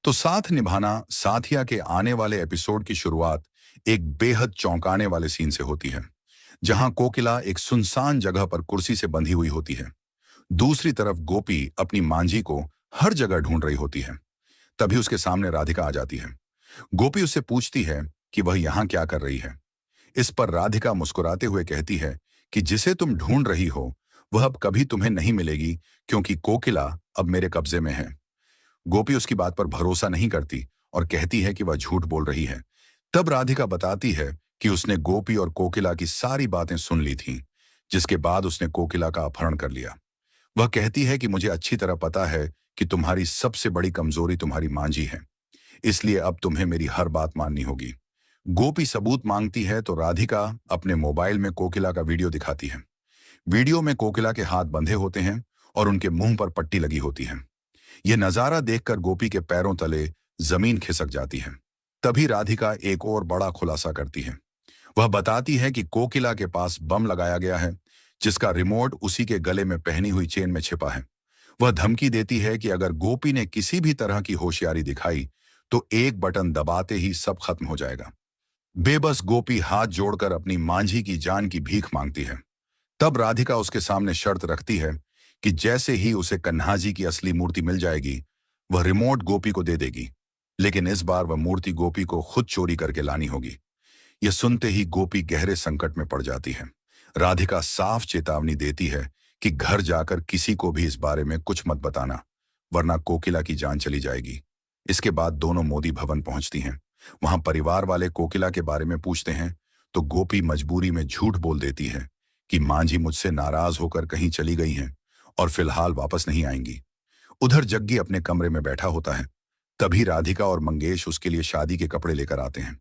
तो साथ निभाना साथिया के आने वाले एपिसोड की शुरुआत एक बेहद चौंकाने वाले सीन से होती है, जहां कोकिला एक सुनसान जगह पर कुर्सी से बंधी हुई होती है। दूसरी तरफ गोपी अपनी मांझी को हर जगह ढूंढ रही होती है। तभी उसके सामने राधिका आ जाती है। गोपी उससे पूछती है कि वह यहाँ क्या कर रही है। इस पर राधिका मुस्कुराते हुए कहती है कि जिसे तुम ढूंढ रही हो वह अब कभी तुम्हें नहीं मिलेगी, क्योंकि कोकिला अब मेरे कब्जे में है। गोपी उसकी बात पर भरोसा नहीं करती और कहती है कि वह झूठ बोल रही है। तब राधिका बताती है कि उसने गोपी और कोकिला की सारी बातें सुन ली थीं, जिसके बाद उसने कोकिला का अपहरण कर लिया। वह कहती है कि मुझे अच्छी तरह पता है कि तुम्हारी सबसे बड़ी कमजोरी तुम्हारी मांझी है, इसलिए अब तुम्हें मेरी हर बात माननी होगी। गोपी सबूत मांगती है तो राधिका अपने मोबाइल में कोकिला का वीडियो दिखाती है। वीडियो में कोकिला के हाथ बंधे होते हैं और उनके मुंह पर पट्टी लगी होती है। यह नजारा देखकर गोपी के पैरों तले जमीन खिसक जाती है। तभी राधिका एक और बड़ा खुलासा करती है। वह बताती है कि कोकिला के पास बम लगाया गया है, जिसका रिमोट उसी के गले में पहनी हुई चेन में छिपा है। वह धमकी देती है कि अगर गोपी ने किसी भी तरह की होशियारी दिखाई तो एक बटन दबाते ही सब खत्म हो जाएगा। बेबस गोपी हाथ जोड़कर अपनी मांझी की जान की भीख मांगती है। तब राधिका उसके सामने शर्त रखती है कि जैसे ही उसे कन्हाजी की असली मूर्ति मिल जाएगी, वह रिमोट गोपी को दे देगी, लेकिन इस बार वह मूर्ति गोपी को खुद चोरी करके लानी होगी। यह सुनते ही गोपी गहरे संकट में पड़ जाती है। राधिका साफ चेतावनी देती है कि घर जाकर किसी को भी इस बारे में कुछ मत बताना, वरना कोकिला की जान चली जाएगी। इसके बाद दोनों मोदी भवन पहुंचती हैं। वहां परिवार वाले कोकिला के बारे में पूछते हैं तो गोपी मजबूरी में झूठ बोल देती है कि मांझी मुझसे नाराज होकर कहीं चली गई हैं और फिलहाल वापस नहीं आएंगी। उधर जग्गी अपने कमरे में बैठा होता है। तभी राधिका और मंगेश उसके लिए शादी के कपड़े लेकर आते हैं।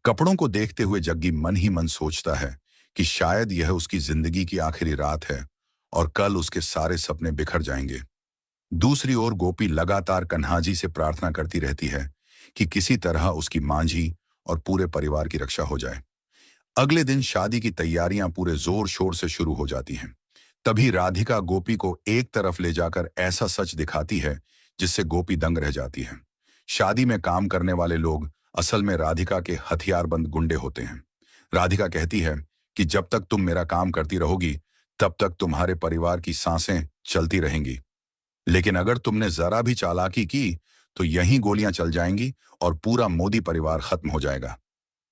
कपड़ों को देखते हुए जग्गी मन ही मन सोचता है कि शायद यह उसकी जिंदगी की आखिरी रात है और कल उसके सारे सपने बिखर जाएंगे। दूसरी ओर गोपी लगातार कन्हाजी से प्रार्थना करती रहती है कि किसी तरह उसकी मांझी और पूरे परिवार की रक्षा हो जाए। अगले दिन शादी की तैयारियां पूरे जोर शोर से शुरू हो जाती हैं। तभी राधिका गोपी को एक तरफ ले जाकर ऐसा सच दिखाती है जिससे गोपी दंग रह जाती है। शादी में काम करने वाले लोग असल में राधिका के हथियारबंद गुंडे होते हैं। राधिका कहती है कि जब तक तुम मेरा काम करती रहोगी तब तक तुम्हारे परिवार की सांसें चलती रहेंगी, लेकिन अगर तुमने जरा भी चालाकी की तो यहीं गोलियां चल जाएंगी और पूरा मोदी परिवार खत्म हो जाएगा।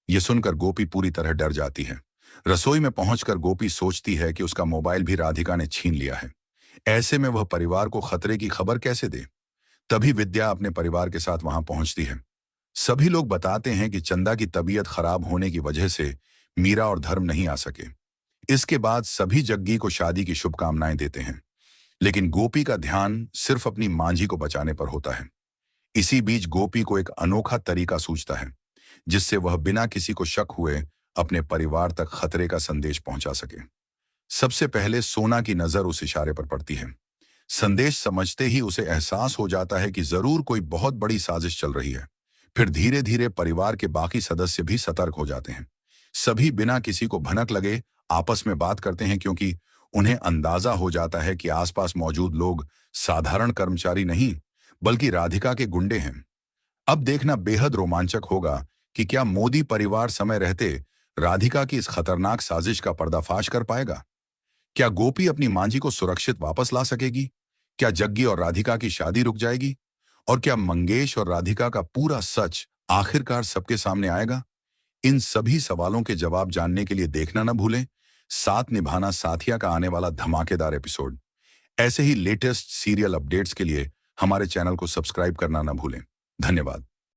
यह सुनकर गोपी पूरी तरह डर जाती है। रसोई में पहुंचकर गोपी सोचती है कि उसका मोबाइल भी राधिका ने छीन लिया है। ऐसे में वह परिवार को खतरे की खबर कैसे दे। तभी विद्या अपने परिवार के साथ वहां पहुंचती है। सभी लोग बताते हैं कि चंदा की तबीयत खराब होने की वजह से मीरा और धर्म नहीं आ सके। इसके बाद सभी जग्गी को शादी की शुभकामनाएं देते हैं, लेकिन गोपी का ध्यान सिर्फ अपनी मांझी को बचाने पर होता है। इसी बीच गोपी को एक अनोखा तरीका सूझता है, जिससे वह बिना किसी को शक हुए अपने परिवार तक खतरे का संदेश पहुंचा सके। सबसे पहले सोना की नजर उस इशारे पर पड़ती है। संदेश समझते ही उसे एहसास हो जाता है कि जरूर कोई बहुत बड़ी साजिश चल रही है। फिर धीरे धीरे परिवार के बाकी सदस्य भी सतर्क हो जाते हैं। सभी बिना किसी को भनक लगे आपस में बात करते हैं, क्योंकि उन्हें अंदाजा हो जाता है कि आसपास मौजूद लोग साधारण कर्मचारी नहीं बल्कि राधिका के गुंडे हैं। अब देखना बेहद रोमांचक होगा कि क्या मोदी परिवार समय रहते राधिका की इस खतरनाक साजिश का पर्दाफाश कर पाएगा। क्या गोपी अपनी मांझी को सुरक्षित वापस ला सकेगी? क्या जग्गी और राधिका की शादी रुक जाएगी? और क्या मंगेश और राधिका का पूरा सच आखिरकार सबके सामने आएगा? इन सभी सवालों के जवाब जानने के लिए देखना न भूलें साथ निभाना साथिया का आने वाला धमाकेदार एपिसोड। ऐसे ही लेटेस्ट सीरियल अपडेट्स के लिए हमारे चैनल को सब्सक्राइब करना न भूलें। धन्यवाद।